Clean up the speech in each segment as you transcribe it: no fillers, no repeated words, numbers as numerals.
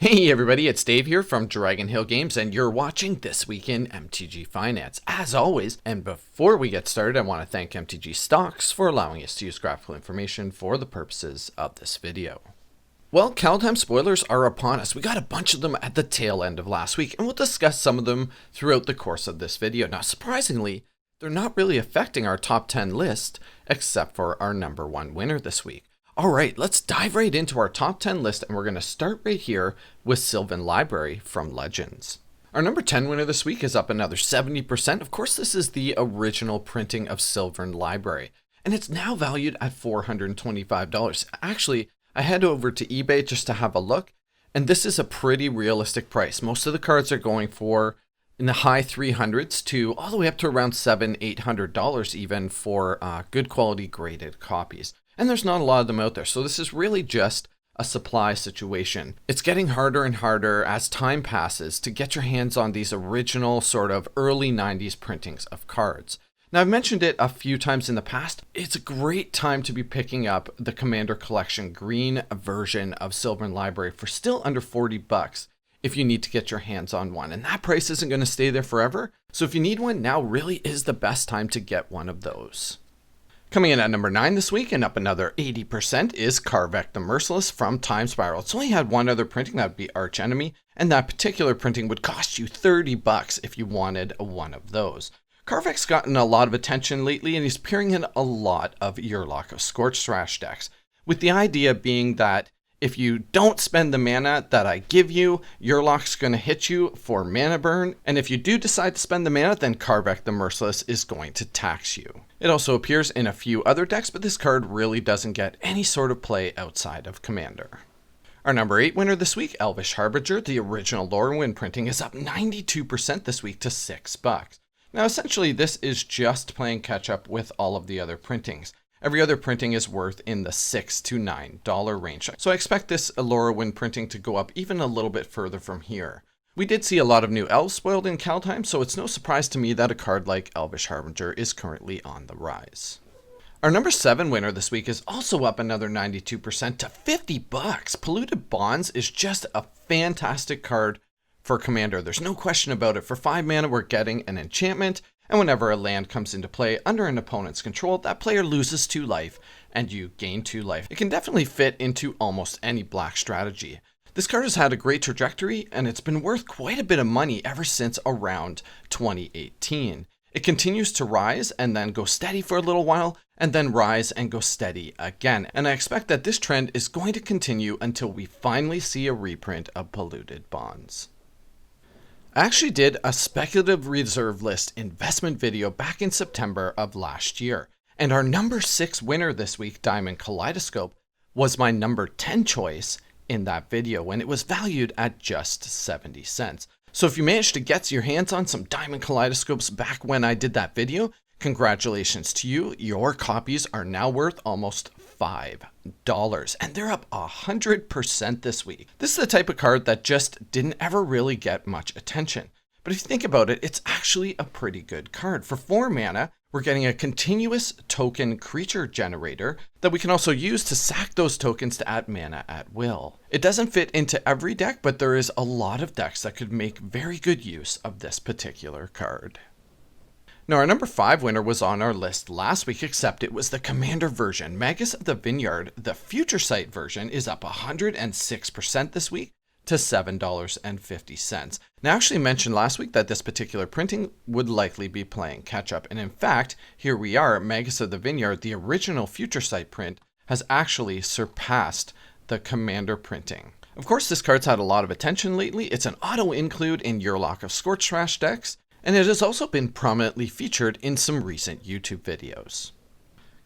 Hey everybody, it's Dave here from Dragonhill Games, and you're watching This Week in MTG Finance, as always. And before we get started, I want to thank MTG Stocks for allowing us to use graphical information for the purposes of this video. Well, Kaldheim spoilers are upon us. We got a bunch of them at the tail end of last week, and we'll discuss some of them throughout the course of this video. Now, surprisingly, they're not really affecting our top 10 list, except for our number one winner this week. All right, let's dive right into our top 10 list, and we're going to start right here with Sylvan Library from Legends. Our number 10 winner this week is up another 70%. Of course, this is the original printing of Sylvan Library, and it's now valued at $425. Actually, I head over to eBay just to have a look, and this is a pretty realistic price. Most of the cards are going for in the high 300s to all the way up to around $700-800 even for good quality graded copies. And there's not a lot of them out there, so this is really just a supply situation. It's getting harder and harder as time passes to get your hands on these original sort of early 90s printings of cards. Now, I've mentioned it a few times in the past. It's a great time to be picking up the Commander Collection green version of Sylvan Library for still under $40 if you need to get your hands on one. And that price isn't going to stay there forever, so if you need one, now really is the best time to get one of those. Coming in at number 9 this week and up another 80% is Karvek the Merciless from Time Spiral. It's only had one other printing, that would be Arch Enemy, and that particular printing would cost you $30 if you wanted one of those. Karvek's gotten a lot of attention lately, and he's appearing in a lot of Yurlok of Scorched Thrash decks, with the idea being that if you don't spend the mana that I give you, Yurlok's going to hit you for mana burn, and if you do decide to spend the mana, then Karvek the Merciless is going to tax you. It also appears in a few other decks, but this card really doesn't get any sort of play outside of Commander. Our number 8 winner this week, Elvish Harbinger, the original Lorwyn printing, is up 92% this week to $6. Now, essentially, this is just playing catch up with all of the other printings. Every other printing is worth in the $6 to $9 range. So I expect this Lorwyn printing to go up even a little bit further from here. We did see a lot of new elves spoiled in Kaldheim, so it's no surprise to me that a card like Elvish Harbinger is currently on the rise. Our number 7 winner this week is also up another 92% to $50. Polluted Bonds is just a fantastic card for Commander. There's no question about it. For 5 mana, we're getting an enchantment, and whenever a land comes into play under an opponent's control, that player loses 2 life, and you gain 2 life. It can definitely fit into almost any black strategy. This card has had a great trajectory, and it's been worth quite a bit of money ever since around 2018. It continues to rise and then go steady for a little while, and then rise and go steady again. And I expect that this trend is going to continue until we finally see a reprint of Polluted Bonds. I actually did a speculative reserve list investment video back in September of last year, and our number 6 winner this week, Diamond Kaleidoscope, was my number 10 choice in that video when it was valued at just 70 cents. So if you managed to get your hands on some Diamond Kaleidoscopes back when I did that video, congratulations to you. Your copies are now worth almost $5, and they're up 100% this week. This is the type of card that just didn't ever really get much attention. But if you think about it, it's actually a pretty good card. For 4 mana, we're getting a continuous token creature generator that we can also use to sack those tokens to add mana at will. It doesn't fit into every deck, but there is a lot of decks that could make very good use of this particular card. Now, our number 5 winner was on our list last week, except it was the Commander version. Magus of the Vineyard, the Future Sight version, is up 106% this week to $7.50. Now, I actually mentioned last week that this particular printing would likely be playing catch up. And in fact, here we are. Magus of the Vineyard, the original Future Sight print, has actually surpassed the Commander printing. Of course, this card's had a lot of attention lately. It's an auto include in Yurlok of Scorched Thrash decks, and it has also been prominently featured in some recent YouTube videos.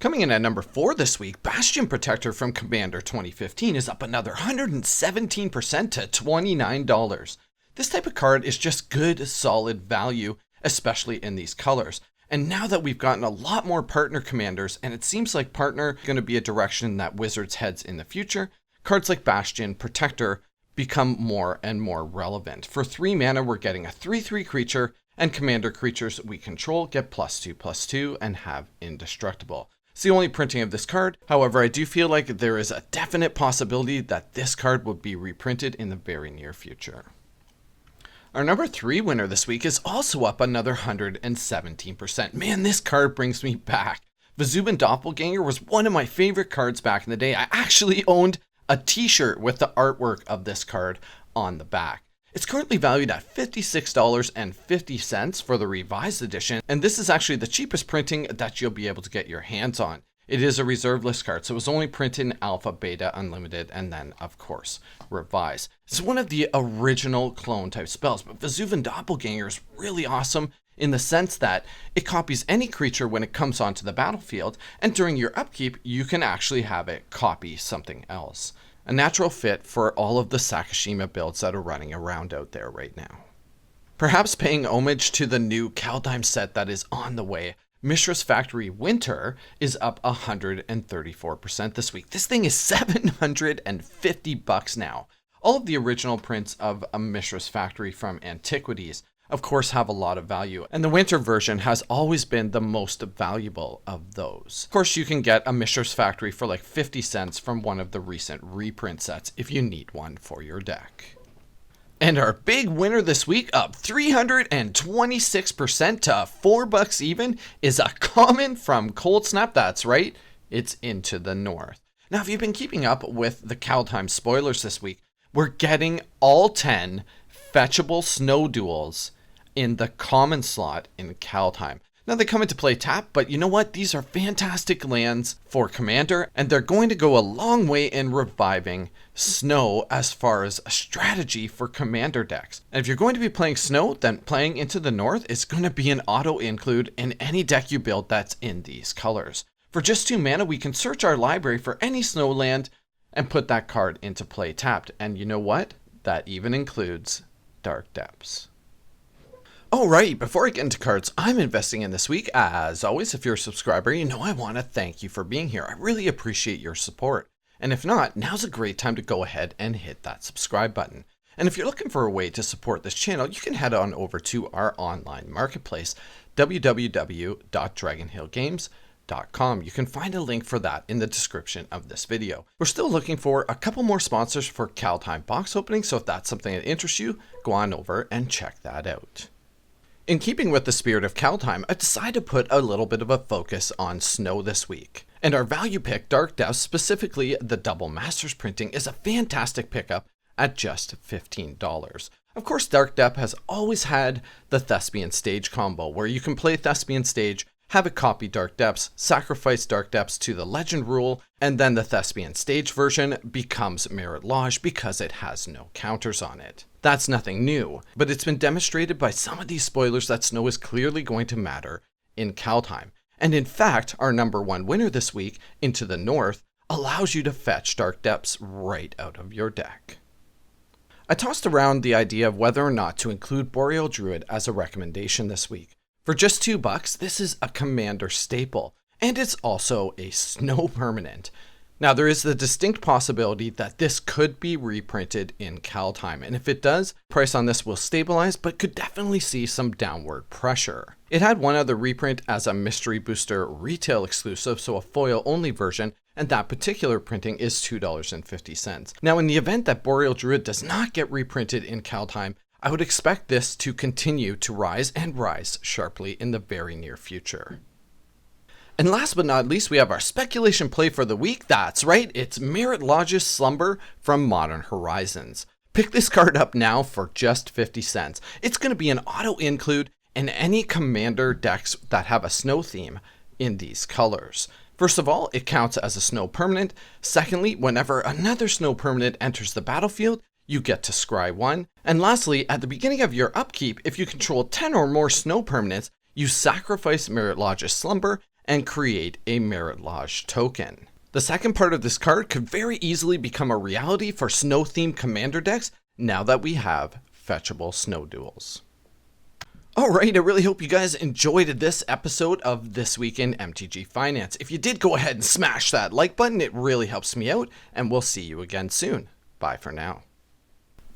Coming in at number 4 this week, Bastion Protector from Commander 2015 is up another 117% to $29. This type of card is just good, solid value, especially in these colors. And now that we've gotten a lot more partner commanders, and it seems like partner is going to be a direction that Wizards heads in the future, cards like Bastion Protector become more and more relevant. For 3 mana, we're getting a 3/3 creature, and commander creatures we control get +2/+2 and have indestructible. It's the only printing of this card. However, I do feel like there is a definite possibility that this card will be reprinted in the very near future. Our number 3 winner this week is also up another 117%. Man, this card brings me back. Vesuban Doppelganger was one of my favorite cards back in the day. I actually owned a t-shirt with the artwork of this card on the back. It's currently valued at $56.50 for the revised edition, and this is actually the cheapest printing that you'll be able to get your hands on. It is a reserve list card, so it was only printed in Alpha, Beta, Unlimited, and then, of course, Revised. It's one of the original clone type spells, but Vesuban Doppelganger is really awesome in the sense that it copies any creature when it comes onto the battlefield, and during your upkeep, you can actually have it copy something else. A natural fit for all of the Sakashima builds that are running around out there right now. Perhaps paying homage to the new Kaldheim set that is on the way, Mistress Factory Winter is up 134% this week. This thing is $750 now. All of the original prints of a Mistress Factory from Antiquities, of course, have a lot of value, and the Winter version has always been the most valuable of those. Of course, you can get a Mistress Factory for like 50 cents from one of the recent reprint sets if you need one for your deck. And our big winner this week, up 326% to $4 even, is a common from Cold Snap. That's right, it's Into the North. Now, if you've been keeping up with the Kaldheim spoilers this week, we're getting all 10 fetchable snow duels in the common slot in Kaldheim. Now they come into play tap, but you know what? These are fantastic lands for Commander, and they're going to go a long way in reviving Snow as far as a strategy for Commander decks. And if you're going to be playing Snow, then playing Into the North is going to be an auto include in any deck you build that's in these colors. For just 2 mana, we can search our library for any Snow land and put that card into play tapped. And you know what? That even includes Dark Depths. Alright, before I get into cards I'm investing in this week, as always, if you're a subscriber, you know I want to thank you for being here. I really appreciate your support. And if not, now's a great time to go ahead and hit that subscribe button. And if you're looking for a way to support this channel, you can head on over to our online marketplace, www.dragonhillgames.com. You can find a link for that in the description of this video. We're still looking for a couple more sponsors for Kaldheim box opening, so if that's something that interests you, go on over and check that out. In keeping with the spirit of Kaldheim, I decided to put a little bit of a focus on Snow this week. And our value pick, Dark Depths, specifically the double Masters printing, is a fantastic pickup at just $15. Of course, Dark Depths has always had the Thespian Stage combo, where you can play Thespian Stage, have it copy Dark Depths, sacrifice Dark Depths to the Legend rule, and then the Thespian Stage version becomes Merit Lodge because it has no counters on it. That's nothing new, but it's been demonstrated by some of these spoilers that Snow is clearly going to matter in Kaldheim. And in fact, our number 1 winner this week, Into the North, allows you to fetch Dark Depths right out of your deck. I tossed around the idea of whether or not to include Borealis Druid as a recommendation this week. For just $2, this is a Commander staple, and it's also a Snow permanent. Now, there is the distinct possibility that this could be reprinted in Kaldheim, and if it does, price on this will stabilize, but could definitely see some downward pressure. It had one other reprint as a Mystery Booster retail exclusive, so a foil-only version, and that particular printing is $2.50. Now, in the event that Borealis Druid does not get reprinted in Kaldheim, I would expect this to continue to rise and rise sharply in the very near future. And last but not least, we have our speculation play for the week. That's right, it's Merit Lodge's Slumber from Modern Horizons. Pick this card up now for just 50 cents. It's going to be an auto include in any Commander decks that have a Snow theme in these colors. First of all, it counts as a Snow permanent. Secondly, whenever another Snow permanent enters the battlefield, you get to scry 1. And lastly, at the beginning of your upkeep, if you control 10 or more Snow permanents, you sacrifice Merit Lodge's Slumber and create a Merit Lodge token. The second part of this card could very easily become a reality for Snow-themed Commander decks now that we have fetchable Snow duels. Alright, I really hope you guys enjoyed this episode of This Week in MTG Finance. If you did, go ahead and smash that like button, it really helps me out, and we'll see you again soon. Bye for now.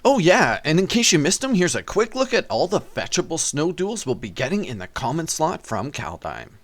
Oh yeah, and in case you missed them, here's a quick look at all the fetchable Snow duels we'll be getting in the common slot from Kaldheim.